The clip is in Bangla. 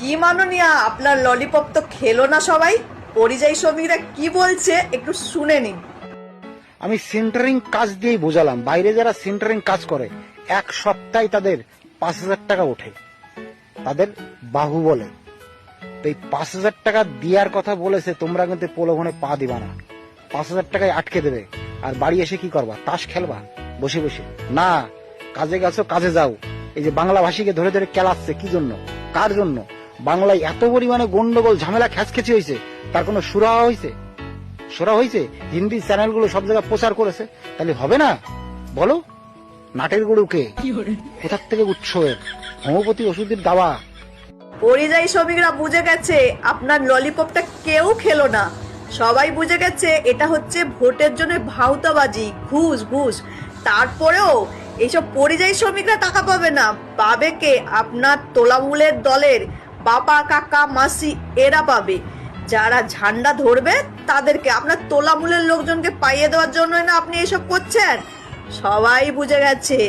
কি মাননীয়া, আপনার ললিপপ তো খেলো না সবাই। পরিযায়ী শ্রমিকরা কি বলছে একটু শুনে নিন। আমি সেন্টারিং কাজ দিয়েই বোঝালাম, বাইরে যারা সেন্টারিং কাজ করে এক সপ্তাহে তাদের 5,000 টাকা ওঠে, তাদের বাহু বলে। তো এই 5,000 টাকা দেওয়ার কথা বলেছে, তোমরা কিন্তু প্রলোভনে পা দিবা না। 5,000 টাকায় আটকে দেবে, আর বাড়ি এসে কি করবা? তাস খেলবা বসে বসে? না, কাজে গেছো, কাজে যাও। এই যে বাংলা ভাষীকে ধরে ধরে কেলাচ্ছে কি জন্য, কার জন্য? বাংলায় এত পরিমাণে গন্ডগোল ঝামেলা খ্যাচখেচি হয়েছে, তার কোনো সুরাহা হয়েছে? সোরা হয়েছে? হিন্দি চ্যানেলগুলো সব জায়গায় প্রচার করেছে, তাহলে হবে না? বলো, নাটের গরুকে কোথার থেকে উৎস এর? হোমিওপ্যাথি ওষুধের দাওয়া। পরিযায়ী শ্রমিকরা বুঝে গেছে আপনার ললিপপটা কেউ খেলো না। সবাই বুঝে গেছে এটা হচ্ছে ভোটের জন্য ভাউতাবাজি, ঘুষ ঘুষ। তারপরেও এইসব পরিযায়ী শ্রমিকরা টাকা পাবে না, পাবে কে? আপনার তোলামূলের দলের বাবা, কাকা, মাসি, এরা পাবে। যারা ঝান্ডা ধরবে তাদেরকে, আপনার তোলামূলের লোকজনকে পাইয়ে দেওয়ার জন্যই না আপনি এসব করছেন। সবাই বুঝে গেছে।